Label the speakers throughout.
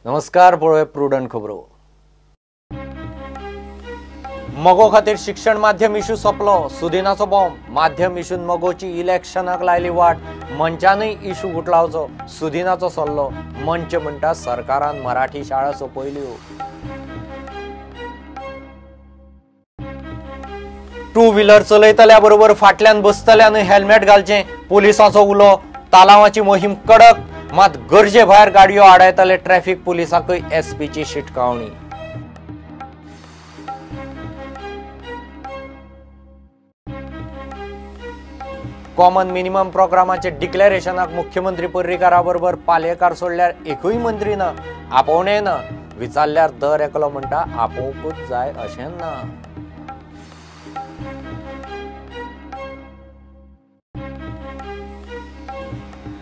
Speaker 1: नमस्कार, पळोवया प्रुडंट खबरो। मगो खातीर शिक्षण माध्यम इश्यू सोंपलो, सुदिनाचो बॉम्ब। माध्यम इश्यून मगोची इलेक्शनाक लायली वाट, मंचानय इश्यू गुटलावचो, सुदिनाचो सल्लो। मंच म्हणटा सरकारान मराठी शाळा सोंपयल्यो। टू व्हीलर चलयतल्या बरोबर फाटल्यान बसतल्यान हेल्मेट घालचें, पुलिसांचो उलो। तालावाची मोहीम कडक, मात गरजे भायर गाडयो आडायतले ट्रॅफिक पुलिसाकय एसपीची शिटकावणी। कॉमन मिनिमम प्रोग्रामाचे डिक्लेरेशनाक मुख्यमंत्री पर्रीकारा बरोबर पालयेकार सोडल्यार एकूय मंत्री ना, आपोवणे ना। विचारल्यार दर एकलो म्हणटा आपोवंकूच जाय अशें ना।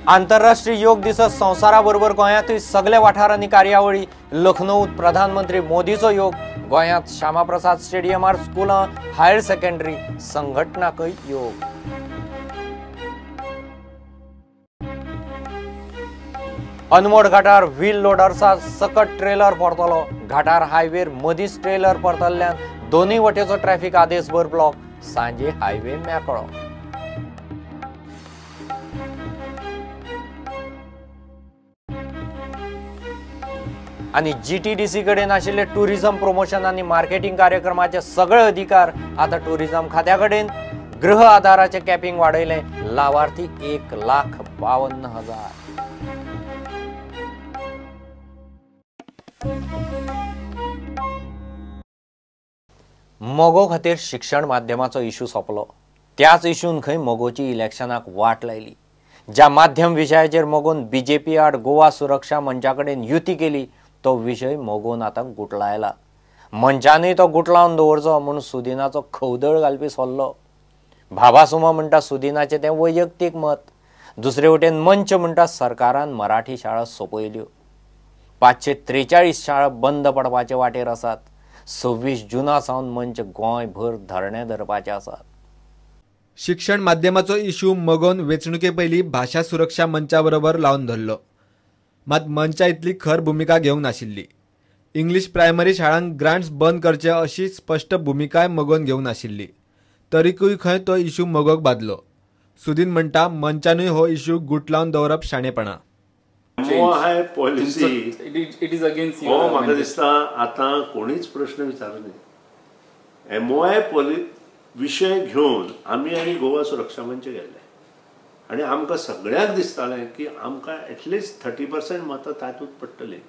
Speaker 1: आंतरराष्ट्रीय योग दिस संवसारा बरोबर गोंयांतूय सगळे वाठारांनी कार्यावळी। लखनौत प्रधानमंत्री मोदीचो योग, गोंयांत श्यामाप्रसाद स्टेडियमार स्कुलां, हायर सेकंडरी संघटनाकय योग। अनमोड घाटार व्हील लोडर्सा सकट ट्रेलर परतलो। घाटार हायवेर मदींच ट्रेलर परतल्ल्यान दोनूय वटेचो ट्रॅफिक आदेसभर ब्लॉक। सांजे हायवे मेकळो। आणि जीटीडीसी कडेन आशिल्ले टुरिझम प्रमोशन आणि मार्केटिंग कार्यक्रमाचे सगळे अधिकार आता टुरिझम खात्या कडेन। गृह आधाराचे कॅपिंग वाडयले, लाभार्थी 1,52,000। मगो खातीर शिक्षण माध्यमाचो इश्यू सोंपलो, त्याच इश्यून खंय मगोची इलेक्शनाक वाट लायली। ज्या माध्यम विशयाचेर मगोन बीजेपी आड गोवा सुरक्षा मंचा कडेन युती केली, तो विशय मगोन आतां गुटलायला। मंचानय तो गुटलावन दवरचो म्हूण सुदिनाचो खवदळ घालपी सल्लो। भाबासुमा म्हणटा सुदिनाचें तें वैयक्तीक मत। दुसरे वटेन मंच म्हणटा सरकारान मराठी शाळा सोंपयल्यो। 543 शाळा बंद पडपाचे वाटेर आसात। 26 जुना सावन मंच गोंयभर धरणे धरपाचे आसात।
Speaker 2: शिक्षण माध्यमाचो इश्यू मगोन वेंचणुके पयलीं भाषा सुरक्षा मंचा बरोबर लावन धरलो, मात मंचा इतली खर भुमिका घेवंक नाशिल्ली। इंग्लीश प्रायमरी शाळांक ग्रांट्स बंद करचे अशी स्पश्ट भुमिकाय मगोन घेवंक नाशिल्ली, तरीकूय खंय तो इश्यू मगोक बादलो। सुदीन म्हणटा मंचानूय हो इश्यू गुटलावन दवरप शाणेपणां।
Speaker 3: Policy it is against you. म्हाका दिसता आतां कोणीच प्रश्न विचारना। एमओआय विशय घेवन आमी आनी गोवा सुरक्षा मंच गेल्ले आनी आमकां सगळ्यांक दिसतालें की आमकां एटलिस्ट 30% मतां तातूंत पडटलीं।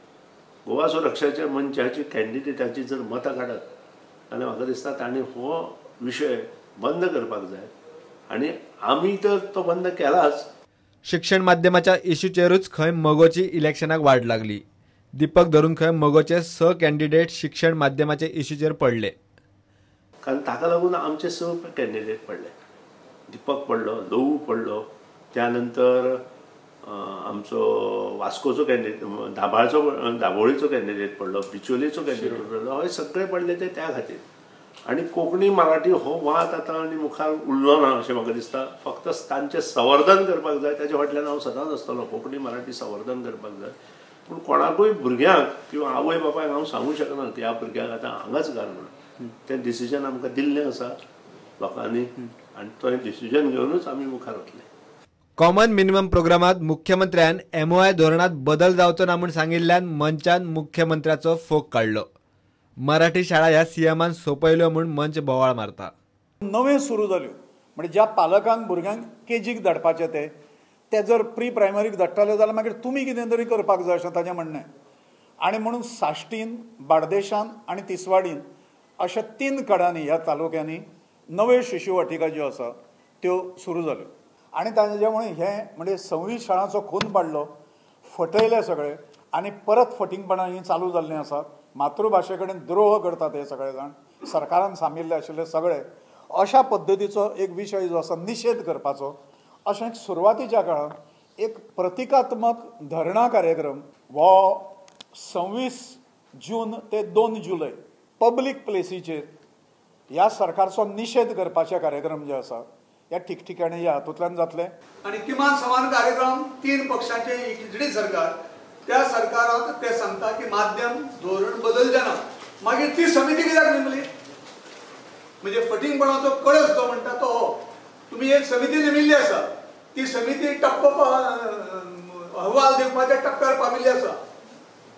Speaker 3: गोवा सुरक्षाच्या मंचाची कॅन्डिडेटाची जर मतां काडत जाल्यार म्हाका दिसता ताणें हो विशय बंद करपाक जाय आनी आमी तर तो बंद केलाच।
Speaker 2: शिक्षण माध्यमाच्या इश्यूचेरूच खंय मगोची इलेक्शनाक वाट लागली। दीपक धरून खंय मगोचे 6 कॅन्डिडेट शिक्षण माध्यमाच्या इश्यूचेर पडले,
Speaker 3: कारण ताका लागून आमचे 6 कॅन्डिडेट पडले। दीपक पडलो, लवू पडलो, त्यानंतर आमचो वास्कोचो कॅन्डिडेट, दाबोळीचो कॅन्डिडेट पडलो, बिचोलेचो कॅन्डिडेट पडलो। हे सगळे पडले ते त्या खातीर। आनी कोंकणी मराठी हो वाद आतां आनी मुखार उरलो ना अशें म्हाका दिसता। फक्त तांचें संवर्धन करपाक जाय, ताचे फाटल्यान हांव सदांच आसतलो। कोंकणी मराठी संवर्धन करपाक जाय, पूण कोणाकूय भुरग्यांक किंवा आवय बापायक हांव सांगूं शकना की ह्या भुरग्याक आतां हांगाच घाल म्हणून। तें डिसिजन आमकां दिल्लें आसा लोकांनी आनी तो डिसिजन घेवनूच आमी मुखार वतले।
Speaker 2: कॉमन मिनिमम प्रोग्रामात मुख्यमंत्र्यान एमओआय धोरणात बदल जावचो ना म्हूण सांगिल्ल्यान मंचान मुख्यमंत्र्याचो फोग काडलो। मराठी शाळा ह्या सीएमान सोंपयल्यो म्हूण मंच बोवाळ मारता।
Speaker 4: नवे सुरू जाल्यो म्हणजे ज्या पालकांक भुरग्यांक केजीक धाडपाचे ते जर प्री प्रायमरीक धाडटाले जाल्यार मागीर तुमी कितें तरी करपाक जाय अशें ताचें म्हणणें। आनी म्हणून साश्टीन, बार्देशान आनी तिसवाडीन अशा 3 कडांनी ह्या तालुक्यांनी नव्यो शिशुवाटिका ज्यो आसा त्यो सुरू जाल्यो। आनी ताजे मुळे हे म्हणजे 26 शाळांचो खून पाडलो, फटयले सगळे आनी परत फटिंगपणां ही चालू जाल्लीं आसात। मातृभाशे कडेन द्रोह करतात हे सगळे जाण, सरकारान सामिल्ले आशिल्ले सगळे। अशा पद्दतीचो एक विशय जो आसा निशेध करपाचो अशें सुरवातीच्या काळात एक प्रतिकात्मक धरणा कार्यक्रम हो 26 जून ते 2 जुलय पब्लीक प्लेसीचेर ह्या सरकारचो निशेध करपाचे कार्यक्रम जे आसा ह्या ठिकठिकाणी ह्या हातूंतल्यान जातले।
Speaker 5: आणि किमान समान कार्यक्रम 3 पक्षांचे एकजूट सरकार
Speaker 4: त्या सरकाराक ते सांगता की माध्यम धोरण बदलचें ना, मागीर ती समिती कित्याक नेमली? म्हणजे फटिंगपणाचो कळस जो म्हणटा तो हो, तुम्ही एक समिती नेमिल्ली आसा, ती समिती टप्प अहवाल दिवपाच्या टप्प्यार पाविल्ली आसा,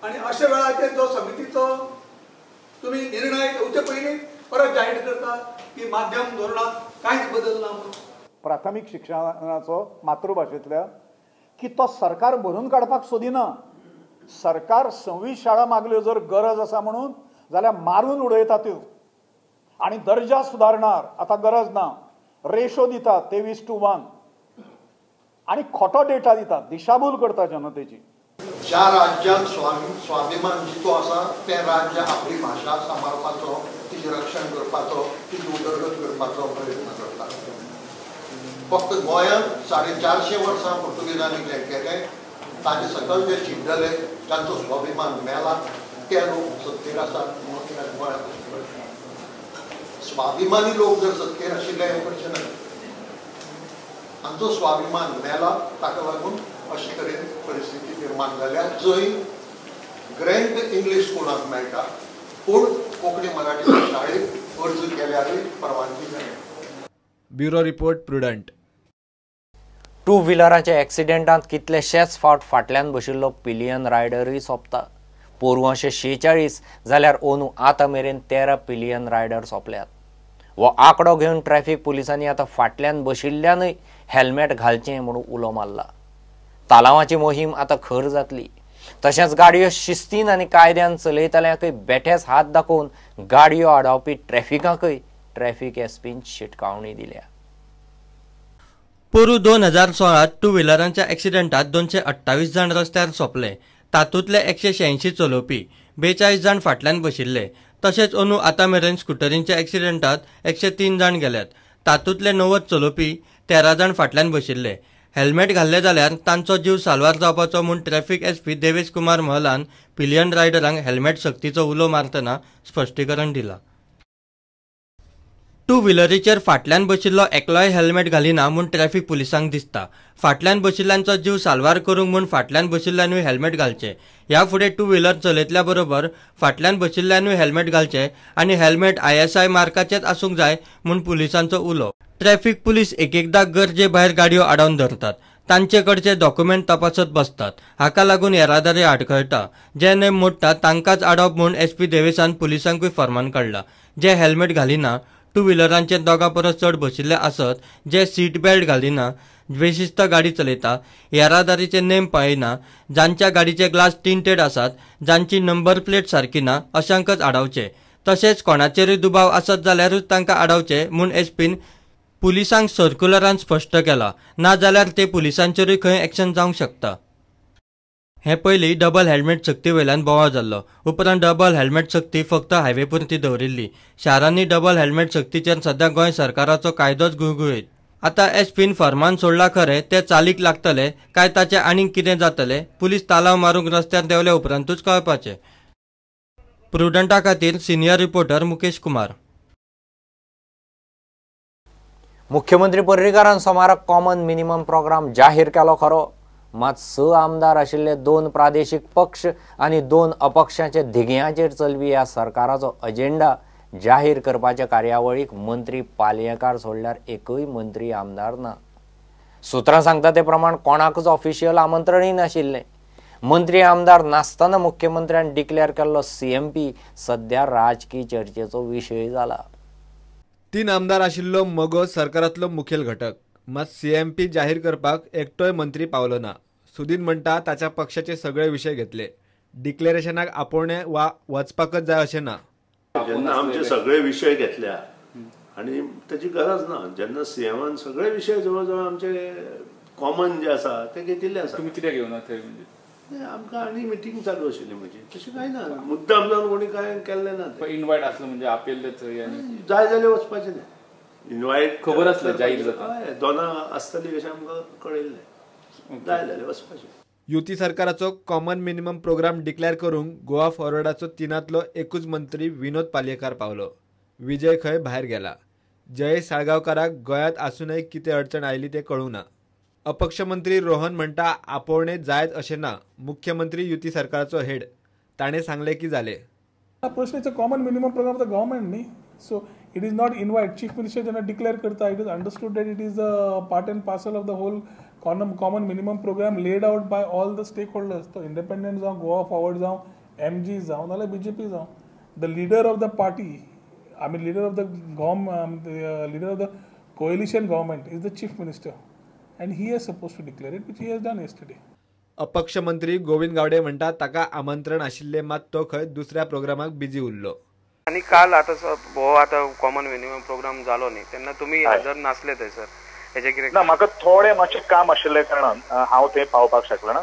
Speaker 4: आणि अशा वेळाचेर जो समितीचो तुम्ही निर्णय घेवचे पयलीं परत जाहीर करता की माध्यम धोरणात कांयच बदल ना म्हणून. प्राथमीक शिक्षणाचो मातृभाशेंतल्या की तो सरकार भरून काडपाक सोदिना. सरकार 26 शाळा मागल्यो जर गरज आसा म्हणून जाल्यार मारून उडयता त्यो, आणि दर्जा सुधारणार आता गरज ना, रेशो दिता 23:1 आणि खोटो डेटा दिता, दिशाभूल करता जनतेची.
Speaker 5: ज्या राज्यात स्वाभिमान जितो आसा ते राज्य आपली भाषा सांबाळपाचो, तिचे रक्षण करपाचो, तिची उदरगत करपाचो प्रयत्न करता. फक्त गोंयांत 450 वर्सां पुर्तुगेजांनी जे केले ताचे सकल जे चिड्डले, जांचो स्वाभिमान मेला, ते लोक सत्तेर आसात म्हणून गोंयांत स्वाभिमानी लोक जर सत्तेर आशिल्ले हे करचे ना. आमचो स्वाभिमान मेला, ताका लागून अशी तरेन परिस्थिती निर्माण जाल्या जंय ग्रँड इंग्लीश स्कुलांक मेळटा पूण कोंकणी मराठी शाळेक अर्ज केल्यारूय परवानगी मेळना.
Speaker 2: Bureau report prudent.
Speaker 1: टू व्हिलराच्या एक्सिडेंटांत कितलेशेच फावट फाटल्यान बशिल्लो पिलियन रायडरूय सोंपता. पोरूं अशे 46 जाल्यार अंदू आतां मेरेन 13 पिलियन रायडर सोंपल्यात. हो आंकडो घेवन ट्रॅफिक पुलिसांनी आतां फाटल्यान बशिल्ल्यांनूय हेल्मेट घालचें म्हणून उलो मारला. तालावाची मोहीम आतां खर जातली. तशेंच गाडयो शिस्तीन आनी कायद्यान चलयतल्यांकय बेठेच हात दाखोवन गाडयो आडावपी ट्रॅफिकांकय ट्रॅफिक एसपीन शिटकावणी दिल्या.
Speaker 6: पोरू 2016 टू व्हिलरांच्या एक्सिडेंटात 228 जाण रस्त्यार सोंपले. तातूंतले 186 चलोवपी, 42 जाण फाटल्यान बशिल्ले. तशेंच अंदू आतां मेरेन स्कुटरींच्या एक्सिडेंटात 103 जाण गेल्यात. तातूंतले 90 चलोवपी, 13 जाण फाटल्यान बशिल्ले. हेल्मेट घाल्ले जाल्यार तांचो जीव साल्वार जावपाचो म्हूण ट्रॅफिक एसपी देवेश कुमार महलान पिलियन रायडरांक हेल्मेट सक्तीचो उलो मारतना स्पश्टीकरण दिलां. टू व्हिलरीचेर फाटल्यान बशिल्लो एकलोय हेल्मेट घालिना म्हूण ट्रॅफिक पुलिसांक दिसता. फाटल्यान बशिल्ल्यांचो जीव साल्वार करूंक म्हूण फाटल्यान बशिल्ल्यांनूय हेल्मेट घालचें. ह्या फुडें टू व्हिलर चलयतल्या बरोबर फाटल्यान बशिल्ल्यांनूय हेल्मेट घालचें आनी हेल्मेट ISI मार्काचेच आसूंक जाय म्हूण पुलिसांचो उलो. ट्रॅफिक पुलीस एकएकदां गरजे भायर गाडयो आडावन धरतात. तांचे कडचे डॉक्युमेंट तपासत बसतात. हाका लागून येरादारी आडखळटा. जे नेम मोडटात तांकांच आडावप म्हूण एसपी देवेशान पुलिसांकूय फर्मान काडला. जे हेल्मेट घालिना, टू व्हिलरांचेर दोगां परस चड बशिल्ले आसत, जे सीट बेल्ट घालिना, बेशिस्त गाडी चलयता, येरादारीचे नेम पाळिना, जांच्या गाडीचे ग्लास टिंटेड आसात, जांची नंबर प्लेट सारकी ना अशांकच आडावचे. तशेंच कोणाचेरूय दुबाव आसत जाल्यारूच तांकां आडावचे म्हूण एसपीन पुलिसांक सर्क्युलरान स्पश्ट केला. ना जाल्यार ते पुलिसांचेरूय खंय एक्शन जावंक शकता. हे पयलीं डबल हेल्मेट सक्ती वयल्यान बोवाळ जाल्लो. उपरांत डबल हेल्मेट सक्ती फक्त हायवे पुरती दवरिल्ली. शारांनी डबल हेल्मेट सक्तीचेर सध्या गोंय सरकाराचो कायदोच गुळगुळीत. आतां एसपीन फर्मान सोडला खरें, ते चालीक लागतले काय ताचें आनीक कितें जातलें पुलीस तालाव मारूंक रस्त्यार देवले उपरांतूच कळपाचें. प्रुडंटा खातीर सिनियर रिपोर्टर मुकेश कुमार.
Speaker 1: मुख्यमंत्री पर्रीकारान सोमाराक कॉमन मिनिमम प्रोग्राम जाहीर केलो खरो, मात 6 आमदार आशिल्ले 2 प्रादेशीक पक्ष आनी 2 अपक्षांचे धिग्यांचेर चलपी ह्या सरकाराचो अजेंडा जाहीर करपाच्या कार्यावळीक मंत्री पालयेकार सोडल्यार एकूय मंत्री आमदार ना. सुत्रां सांगता ते प्रमाण कोणाकच ऑफिशियल आमंत्रणय नाशिल्लें. मंत्री आमदार नासतना मुख्यमंत्र्यान डिक्लेअर केल्लो CMP सध्या राजकीय चर्चेचो विशय जाला.
Speaker 2: 3 आमदार आशिल्लो मगो सरकारांतलो मुखेल घटक, मात CMP जाहीर करपाक एकटोय मंत्री पावलो ना. सुदीन म्हणटा ताच्या पक्षाचे सगळे विशय घेतले. डिक्लेरेशनाक आपोवणे वा वचपाकच जाय अशें ना.
Speaker 3: जेन्ना आमचे सगळे विशय घेतल्या आणि त्याची गरज ना. जेन्ना CMन सगळे विशय जवळ जवळ आमचे कॉमन जे आसा ते घेतिल्ले आसा.
Speaker 7: तुम्ही कित्याक येवना थंय? म्हणजे
Speaker 3: आमकां आनी मिटींग चालू आशिल्ली म्हजी, तशें कांय ना. मुद्दाम जावन कोणी काय केल्लें ना.
Speaker 7: इनवायट आसलो म्हणजे आपयल्ले थंय आनी
Speaker 3: जाय जाल्यार वचपाचें ना. इनवायट
Speaker 7: खबर आसलें जाहीर जाता.
Speaker 3: हय, दोनां आसतलीं अशें आमकां कळयल्लें. जाय जाल्यार वचपाचें.
Speaker 2: युती सरकाराचो कॉमन मिनिमम प्रोग्राम डिक्लेअर करूंक गोवा फॉरवर्डाचो 3तलो एकूच मंत्री विनोद पालयेकार पावलो. विजय खंय भायर गेला. जयेश साळगांवकाराक गोंयांत आसूनय कितें अडचण आयली तें कळूं ना. अपक्ष मंत्री रोहन म्हणटा आपोवणे जायत अशें ना. मुख्यमंत्री युती सरकाराचो हेड. ताणें सांगलें की जालें.
Speaker 8: प्रश्न it's a common minimum programme of the government न्ही. So it is not invite. Chief minister जेन्ना डिक्लेअर करता it is understood that it is a part and parcel of the whole common minimum programme laid out by all the stakeholders. तो independent जावं, Goa forward जावं, MG जावं नाल्यार BJP जावं. The leader of the party, I mean leader of the leader of the coalition government is the chief minister, and he is supposed to declare it, which he has done yesterday.
Speaker 2: अपक्ष मंत्री गोविंद गावडे म्हणटा ताका आमंत्रण आशिल्लें मात तो खंय दुसऱ्या प्रोग्रामाक बिजी उरलो.
Speaker 9: आणि काल आता कॉमन मिनिमम प्रोग्राम जालो न्ही तेन्ना तुमी हजर नासले थंयसर. हेजे कितें
Speaker 10: ना म्हाका थोडें मातशें काम आशिल्ल्या कारणान हांव थंय पावपाक शकलो ना.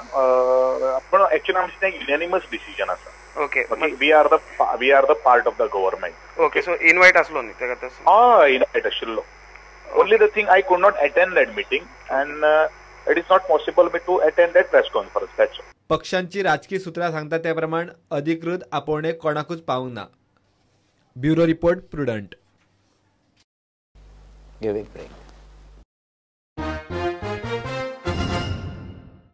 Speaker 10: पूण एक्चुअली आमचें तें युनॅनिमस डिसिजन आसा.
Speaker 9: Okay.
Speaker 10: We are the part of the government.
Speaker 9: Okay. So invite आसलो न्ही तेका तसो.
Speaker 10: हय इनवायट आशिल्लो. Only the thing I could not attend that meeting and it is not possible me to attend that press conference. That's all.
Speaker 2: पक्षांची राजकीय सुत्रां सांगता त्या प्रमाण अधिकृत आपोवणे कोणाकूच पावूंक ना. Bureau report Prudent.
Speaker 1: Give it break.